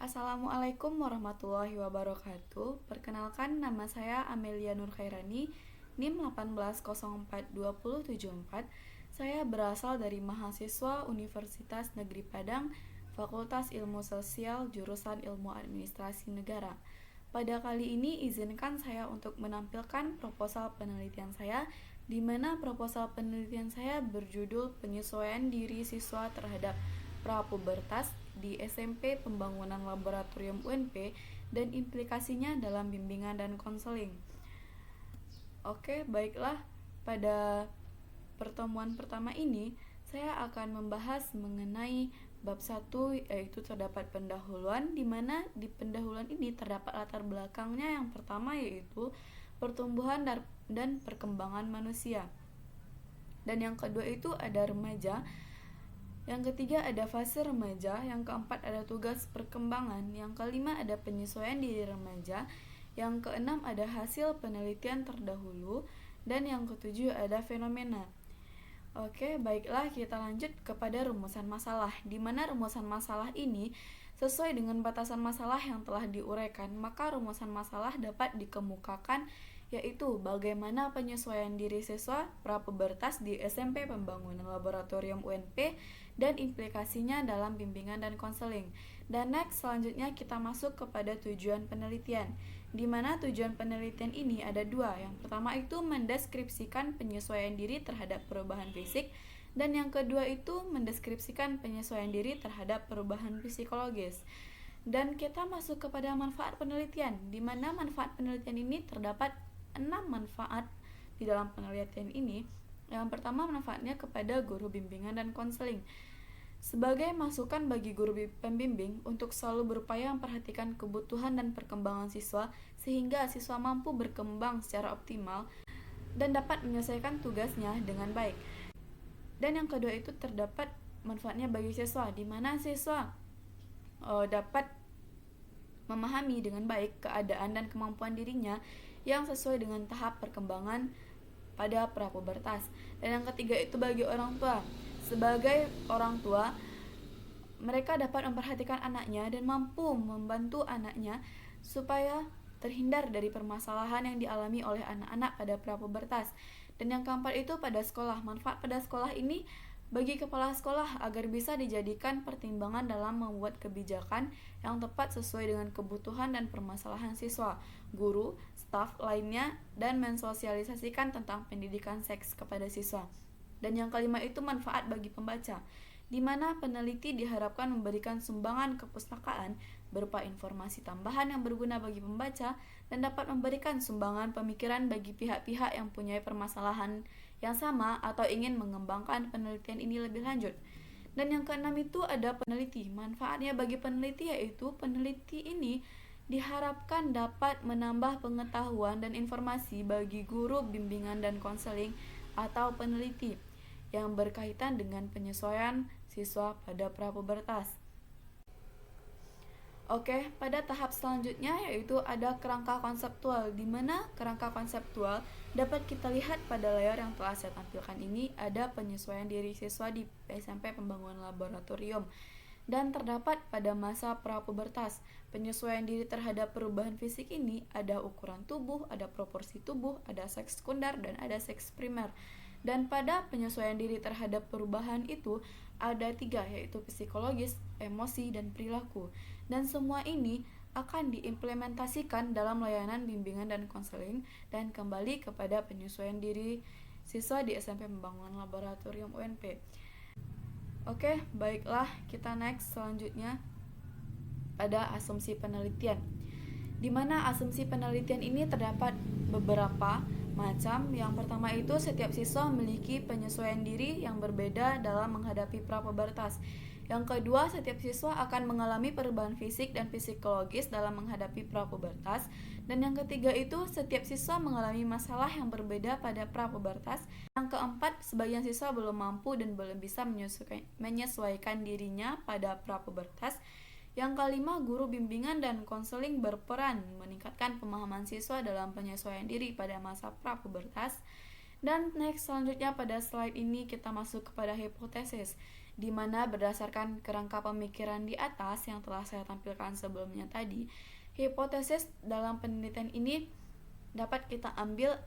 Assalamualaikum warahmatullahi wabarakatuh. Perkenalkan, nama saya Amelia Nur Khairani, NIM 1804274. Saya berasal dari mahasiswa Universitas Negeri Padang, Fakultas Ilmu Sosial, jurusan Ilmu Administrasi Negara. Pada kali ini izinkan saya untuk menampilkan proposal penelitian saya, di mana proposal penelitian saya berjudul penyesuaian diri siswa terhadap prapubertas di SMP Pembangunan Laboratorium UNP dan implikasinya dalam bimbingan dan konseling. Oke, baiklah. Pada pertemuan pertama ini, saya akan membahas mengenai bab 1, yaitu terdapat pendahuluan, di mana di pendahuluan ini terdapat latar belakangnya. Yang pertama yaitu pertumbuhan dan perkembangan manusia. Dan yang kedua itu ada remaja. Yang ketiga ada fase remaja, yang keempat ada tugas perkembangan, yang kelima ada penyesuaian diri remaja, yang keenam ada hasil penelitian terdahulu, dan yang ketujuh ada fenomena. Oke, baiklah, kita lanjut kepada rumusan masalah, di mana rumusan masalah ini sesuai dengan batasan masalah yang telah diuraikan, maka rumusan masalah dapat dikemukakan, yaitu bagaimana penyesuaian diri siswa prapubertas di SMP Pembangunan Laboratorium UNP dan implikasinya dalam bimbingan dan konseling. Dan selanjutnya kita masuk kepada tujuan penelitian, di mana tujuan penelitian ini ada dua. Yang pertama itu mendeskripsikan penyesuaian diri terhadap perubahan fisik, dan yang kedua itu mendeskripsikan penyesuaian diri terhadap perubahan psikologis. Dan kita masuk kepada manfaat penelitian, di mana manfaat penelitian ini terdapat 6 manfaat di dalam penelitian ini. Yang pertama, manfaatnya kepada guru bimbingan dan konseling. Sebagai masukan bagi guru pembimbing untuk selalu berupaya memperhatikan kebutuhan dan perkembangan siswa sehingga siswa mampu berkembang secara optimal dan dapat menyelesaikan tugasnya dengan baik. Dan yang kedua itu terdapat manfaatnya bagi siswa, di mana siswa dapat memahami dengan baik keadaan dan kemampuan dirinya yang sesuai dengan tahap perkembangan pada prapubertas. Dan yang ketiga itu bagi orang tua. Sebagai orang tua, mereka dapat memperhatikan anaknya dan mampu membantu anaknya supaya terhindar dari permasalahan yang dialami oleh anak-anak pada prapubertas. Dan yang keempat itu pada sekolah. Manfaat pada sekolah ini bagi kepala sekolah agar bisa dijadikan pertimbangan dalam membuat kebijakan yang tepat sesuai dengan kebutuhan dan permasalahan siswa, guru, staf lainnya, dan mensosialisasikan tentang pendidikan seks kepada siswa. Dan yang kelima itu manfaat bagi pembaca, di mana peneliti diharapkan memberikan sumbangan kepustakaan berupa informasi tambahan yang berguna bagi pembaca dan dapat memberikan sumbangan pemikiran bagi pihak-pihak yang punya permasalahan yang sama atau ingin mengembangkan penelitian ini lebih lanjut. Dan yang keenam itu ada peneliti. Manfaatnya bagi peneliti yaitu peneliti ini diharapkan dapat menambah pengetahuan dan informasi bagi guru bimbingan dan konseling atau peneliti yang berkaitan dengan penyesuaian siswa pada prapubertas. Oke, pada tahap selanjutnya yaitu ada kerangka konseptual, di mana kerangka konseptual dapat kita lihat pada layar yang telah saya tampilkan ini. Ada penyesuaian diri siswa di SMP Pembangunan Laboratorium dan terdapat pada masa prapubertas. Penyesuaian diri terhadap perubahan fisik ini ada ukuran tubuh, ada proporsi tubuh, ada seks sekunder, dan ada seks primer. Dan pada penyesuaian diri terhadap perubahan itu ada 3, yaitu psikologis, emosi, dan perilaku. Dan semua ini akan diimplementasikan dalam layanan bimbingan dan konseling dan kembali kepada penyesuaian diri siswa di SMP Pembangunan Laboratorium UNP. Oke, baiklah, kita selanjutnya pada asumsi penelitian, di mana asumsi penelitian ini terdapat beberapa macam. Yang pertama itu setiap siswa memiliki penyesuaian diri yang berbeda dalam menghadapi prapubertas. Yang kedua, setiap siswa akan mengalami perubahan fisik dan psikologis dalam menghadapi prapubertas. Dan yang ketiga itu setiap siswa mengalami masalah yang berbeda pada prapubertas. Yang keempat, sebagian siswa belum mampu dan belum bisa menyesuaikan dirinya pada prapubertas. Yang kelima, guru bimbingan dan konseling berperan meningkatkan pemahaman siswa dalam penyesuaian diri pada masa prapubertas. Dan selanjutnya pada slide ini kita masuk kepada hipotesis, di mana berdasarkan kerangka pemikiran di atas yang telah saya tampilkan sebelumnya tadi, hipotesis dalam penelitian ini dapat kita ambil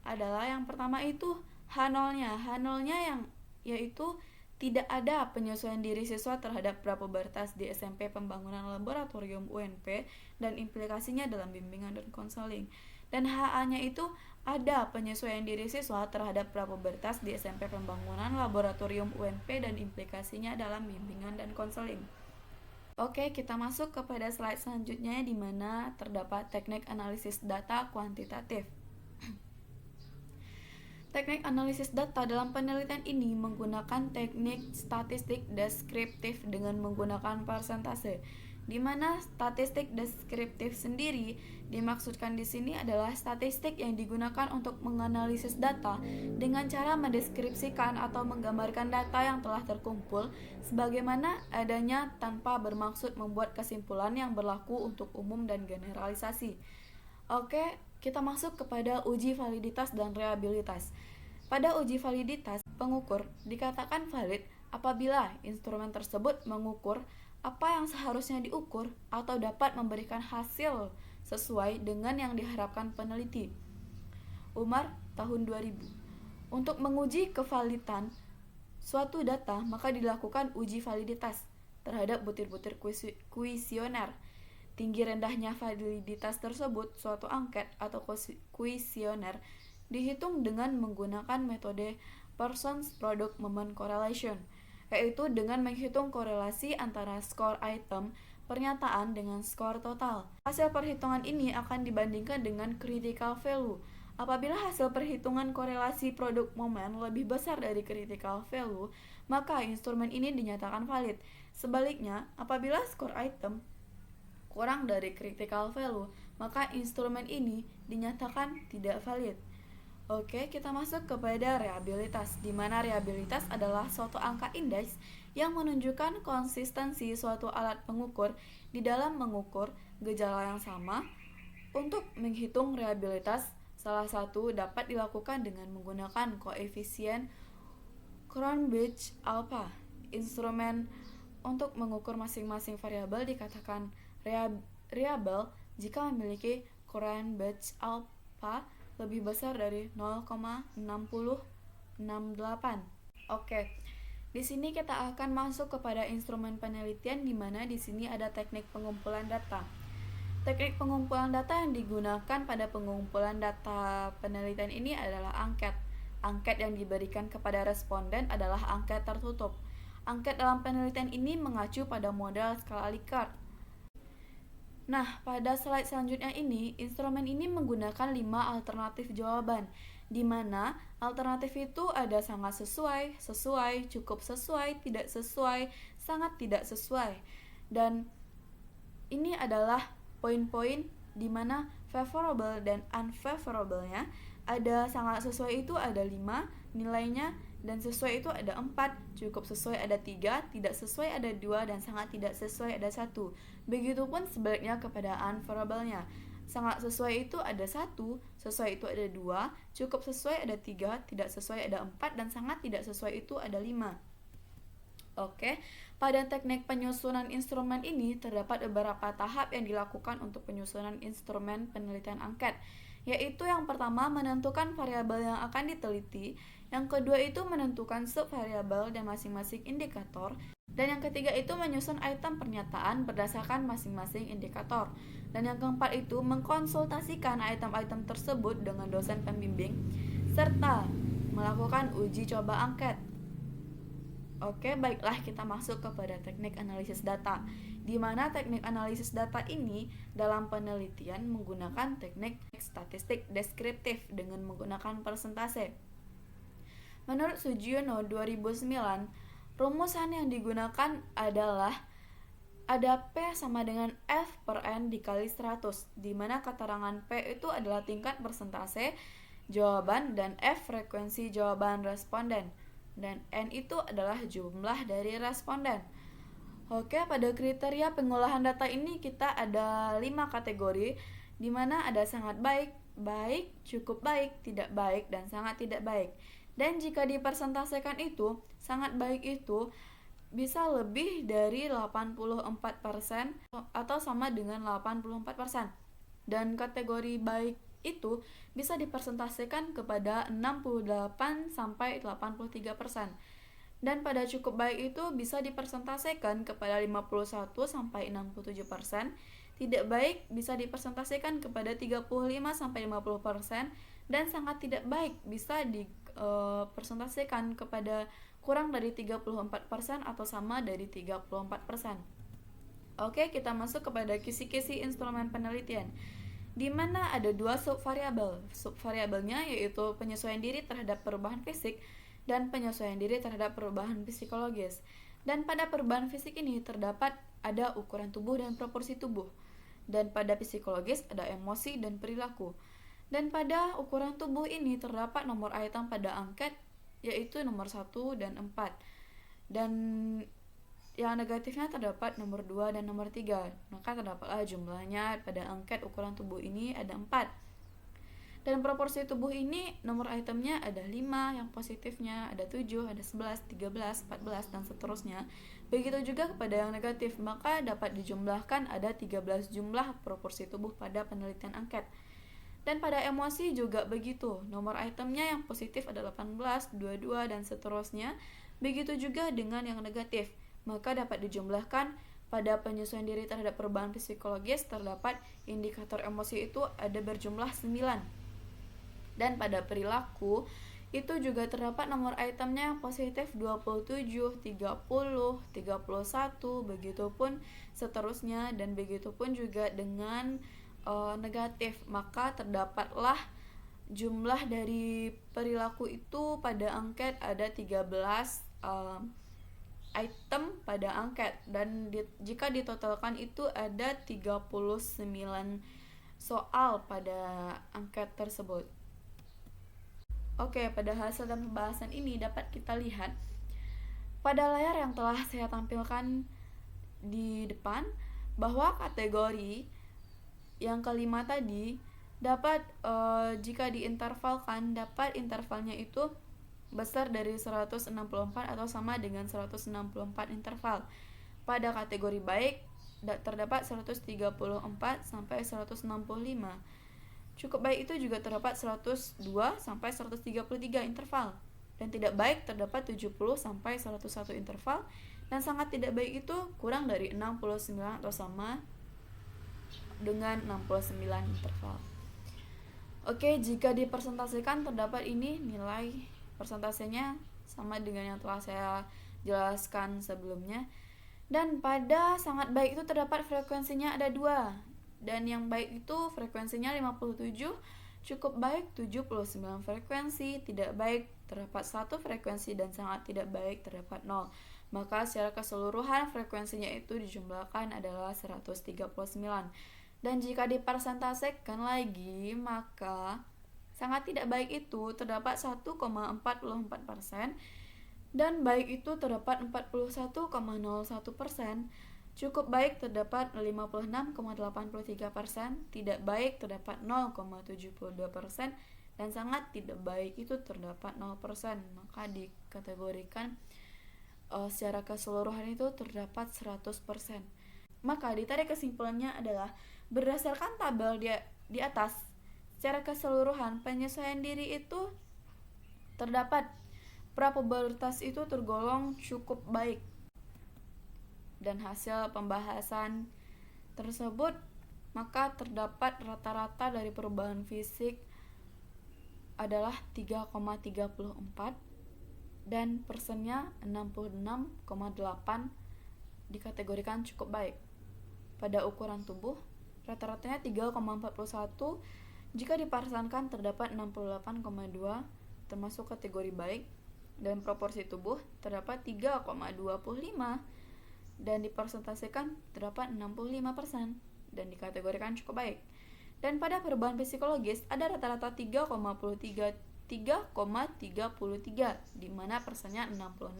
adalah yang pertama itu H0-nya. H0-nya yang yaitu tidak ada penyesuaian diri siswa terhadap probabilitas di SMP Pembangunan Laboratorium UNP dan implikasinya dalam bimbingan dan konseling. Dan HA-nya itu ada penyesuaian diri siswa terhadap probabilitas di SMP Pembangunan Laboratorium UNP dan implikasinya dalam bimbingan dan konseling. Oke, kita masuk kepada slide selanjutnya di mana terdapat teknik analisis data kuantitatif. Teknik analisis data dalam penelitian ini menggunakan teknik statistik deskriptif dengan menggunakan persentase, di mana statistik deskriptif sendiri dimaksudkan di sini adalah statistik yang digunakan untuk menganalisis data dengan cara mendeskripsikan atau menggambarkan data yang telah terkumpul sebagaimana adanya tanpa bermaksud membuat kesimpulan yang berlaku untuk umum dan generalisasi. Oke, kita masuk kepada uji validitas dan reliabilitas. Pada uji validitas, pengukur dikatakan valid apabila instrumen tersebut mengukur apa yang seharusnya diukur atau dapat memberikan hasil sesuai dengan yang diharapkan peneliti. Umar, tahun 2000. Untuk menguji kevalidan suatu data, maka dilakukan uji validitas terhadap butir-butir kuesioner. Tinggi rendahnya validitas tersebut, suatu angket atau kuesioner dihitung dengan menggunakan metode Pearson's Product Moment Correlation, yaitu dengan menghitung korelasi antara skor item pernyataan dengan skor total. Hasil perhitungan ini akan dibandingkan dengan critical value. Apabila hasil perhitungan korelasi produk momen lebih besar dari critical value, maka instrumen ini dinyatakan valid. Sebaliknya, apabila skor item kurang dari critical value, maka instrumen ini dinyatakan tidak valid. Oke, kita masuk kepada reliabilitas, di mana reliabilitas adalah suatu angka indeks yang menunjukkan konsistensi suatu alat pengukur di dalam mengukur gejala yang sama. Untuk menghitung reliabilitas, salah satu dapat dilakukan dengan menggunakan koefisien Cronbridge alpha. Instrumen untuk mengukur masing-masing variabel dikatakan reliable jika memiliki Cronbridge alpha lebih besar dari 0,6068. Oke. Di sini kita akan masuk kepada instrumen penelitian di mana di sini ada teknik pengumpulan data. Teknik pengumpulan data yang digunakan pada pengumpulan data penelitian ini adalah angket. Angket yang diberikan kepada responden adalah angket tertutup. Angket dalam penelitian ini mengacu pada model skala Likert. Nah, pada slide selanjutnya ini, instrumen ini menggunakan 5 alternatif jawaban, di mana alternatif itu ada sangat sesuai, sesuai, cukup sesuai, tidak sesuai, sangat tidak sesuai. Dan ini adalah poin-poin di mana favorable dan unfavorable-nya. Ada sangat sesuai itu ada 5 nilainya, dan sesuai itu ada 4, cukup sesuai ada 3, tidak sesuai ada 2, dan sangat tidak sesuai ada 1. Begitupun sebaliknya kepada unfavorable-nya. Sangat sesuai itu ada 1, sesuai itu ada 2, cukup sesuai ada 3, tidak sesuai ada 4, dan sangat tidak sesuai itu ada 5. Oke, pada teknik penyusunan instrumen ini terdapat beberapa tahap yang dilakukan untuk penyusunan instrumen penelitian angket, yaitu yang pertama menentukan variabel yang akan diteliti, yang kedua itu menentukan subvariabel dan masing-masing indikator, dan yang ketiga itu menyusun item pernyataan berdasarkan masing-masing indikator, dan yang keempat itu mengkonsultasikan item-item tersebut dengan dosen pembimbing, serta melakukan uji coba angket. Oke, baiklah kita masuk kepada teknik analisis data, di mana teknik analisis data ini dalam penelitian menggunakan teknik statistik deskriptif dengan menggunakan persentase. Menurut Sugiono 2009, rumusan yang digunakan adalah ada P sama dengan F per N dikali 100, di mana keterangan P itu adalah tingkat persentase jawaban dan F frekuensi jawaban responden, dan N itu adalah jumlah dari responden. Oke, pada kriteria pengolahan data ini kita ada 5 kategori, di mana ada sangat baik, baik, cukup baik, tidak baik, dan sangat tidak baik. Dan jika dipersentasekan itu, sangat baik itu bisa lebih dari 84% atau sama dengan 84%. Dan kategori baik itu bisa dipresentasikan kepada 68 sampai 83%. Dan pada cukup baik itu bisa dipresentasikan kepada 51 sampai 67%. Tidak baik bisa dipresentasikan kepada 35 sampai 50%, dan sangat tidak baik bisa dipresentasikan kepada kurang dari 34% atau sama dari 34%. Oke, kita masuk kepada kisi-kisi instrumen penelitian, di mana ada dua subvariabel. Subvariabelnya yaitu penyesuaian diri terhadap perubahan fisik dan penyesuaian diri terhadap perubahan psikologis. Dan pada perubahan fisik ini terdapat ada ukuran tubuh dan proporsi tubuh. Dan pada psikologis ada emosi dan perilaku. Dan pada ukuran tubuh ini terdapat nomor item pada angket, yaitu nomor 1 dan 4. Dan yang negatifnya terdapat nomor 2 dan nomor 3. Maka terdapatlah jumlahnya pada angket ukuran tubuh ini ada 4. Dan proporsi tubuh ini nomor itemnya ada 5, yang positifnya ada 7, ada 11, 13, 14, dan seterusnya. Begitu juga kepada yang negatif, maka dapat dijumlahkan ada 13 jumlah proporsi tubuh pada penelitian angket. Dan pada emosi juga begitu, nomor itemnya yang positif ada 18, 22, dan seterusnya. Begitu juga dengan yang negatif, maka dapat dijumlahkan pada penyesuaian diri terhadap perubahan psikologis terdapat indikator emosi itu ada berjumlah 9. Dan pada perilaku itu juga terdapat nomor itemnya yang positif 27, 30, 31, begitupun seterusnya, dan begitupun juga dengan negatif. Maka terdapatlah jumlah dari perilaku itu pada angket ada 13 item pada angket, dan jika ditotalkan itu ada 39 soal pada angket tersebut. Oke, pada hasil dan pembahasan ini dapat kita lihat pada layar yang telah saya tampilkan di depan bahwa kategori yang kelima tadi dapat jika diintervalkan, dapat intervalnya itu besar dari 164 atau sama dengan 164 interval. Pada kategori baik terdapat 134 sampai 165. Cukup baik itu juga terdapat 102 sampai 133 interval, dan tidak baik terdapat 70 sampai 101 interval, dan sangat tidak baik itu kurang dari 69 atau sama dengan 69 interval. Oke, jika dipresentasikan terdapat ini nilai persentasenya sama dengan yang telah saya jelaskan sebelumnya. Dan pada sangat baik itu terdapat frekuensinya ada 2. Dan yang baik itu frekuensinya 57, cukup baik 79 frekuensi, tidak baik terdapat 1 frekuensi, dan sangat tidak baik terdapat 0. Maka secara keseluruhan frekuensinya itu dijumlahkan adalah 139. Dan jika dipersentasikan lagi, maka sangat tidak baik itu terdapat 1,44%, dan baik itu terdapat 41,01%. Cukup baik terdapat 56,83%, tidak baik terdapat 0,72%, dan sangat tidak baik itu terdapat 0%. Maka dikategorikan secara keseluruhan itu terdapat 100%. Maka ditarik kesimpulannya adalah berdasarkan tabel di atas, secara keseluruhan penyesuaian diri itu terdapat probabilitas itu tergolong cukup baik. Dan hasil pembahasan tersebut, maka terdapat rata-rata dari perubahan fisik adalah 3,34, dan persennya 66,8 dikategorikan cukup baik. Pada ukuran tubuh, rata-ratanya 3,41, jika diparsankan terdapat 68,2 termasuk kategori baik, dan proporsi tubuh terdapat 3,25 dan dipresentasikan terdapat 65% dan dikategorikan cukup baik. Dan pada perubahan psikologis ada rata-rata 3,33, di mana persennya 66,6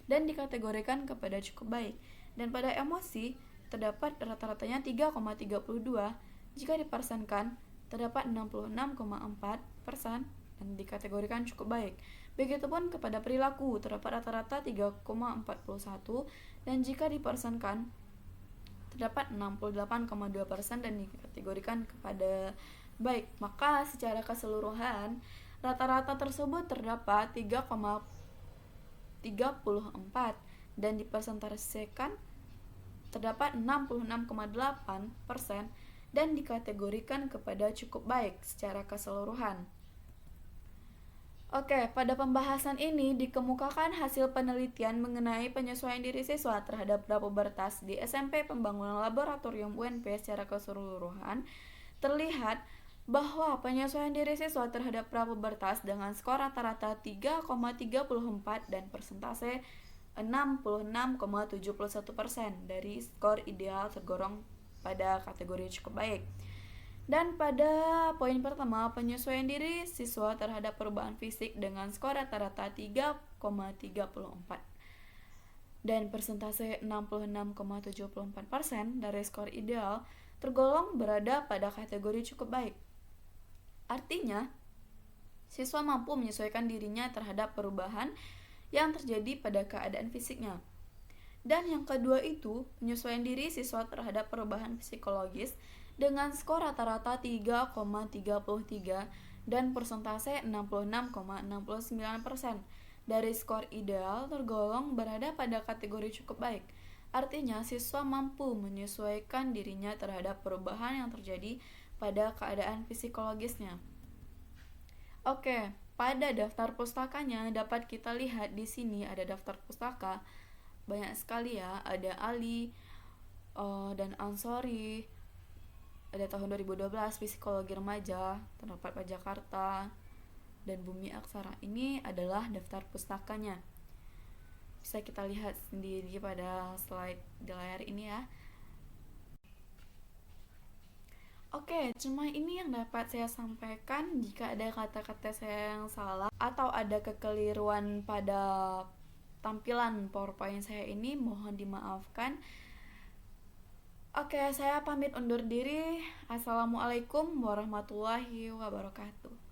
dan dikategorikan kepada cukup baik. Dan pada emosi terdapat rata-ratanya 3,32, jika dipersenkan terdapat 66,4% dan dikategorikan cukup baik. Begitupun kepada perilaku, terdapat rata-rata 3,41 dan jika dipersenkan terdapat 68,2% dan dikategorikan kepada baik. Maka secara keseluruhan rata-rata tersebut terdapat 3,34 dan dipresentasikan terdapat 66,8% dan dikategorikan kepada cukup baik secara keseluruhan. Oke, pada pembahasan ini dikemukakan hasil penelitian mengenai penyesuaian diri siswa terhadap prapubertas di SMP Pembangunan Laboratorium UNP secara keseluruhan. Terlihat bahwa penyesuaian diri siswa terhadap prapubertas dengan skor rata-rata 3,34 dan persentase 66,71% dari skor ideal tergolong pada kategori cukup baik. Dan pada poin pertama, penyesuaian diri siswa terhadap perubahan fisik dengan skor rata-rata 3,34 dan persentase 66,74% dari skor ideal tergolong berada pada kategori cukup baik. Artinya, siswa mampu menyesuaikan dirinya terhadap perubahan yang terjadi pada keadaan fisiknya. Dan yang kedua itu, penyesuaian diri siswa terhadap perubahan psikologis dengan skor rata-rata 3,33 dan persentase 66,69% dari skor ideal tergolong berada pada kategori cukup baik. Artinya, siswa mampu menyesuaikan dirinya terhadap perubahan yang terjadi pada keadaan psikologisnya. Oke, pada daftar pustakanya dapat kita lihat di sini ada daftar pustaka. Banyak sekali ya, ada Ali dan Ansori. Ada tahun 2012 Psikologi Remaja, terdapat Pak Jakarta dan Bumi Aksara. Ini adalah daftar pustakanya. Bisa kita lihat sendiri pada slide di layar ini ya. Oke, cuma ini yang dapat saya sampaikan. Jika ada kata-kata saya yang salah atau ada kekeliruan pada tampilan PowerPoint saya ini, mohon dimaafkan. Oke, saya pamit undur diri. Assalamualaikum warahmatullahi wabarakatuh.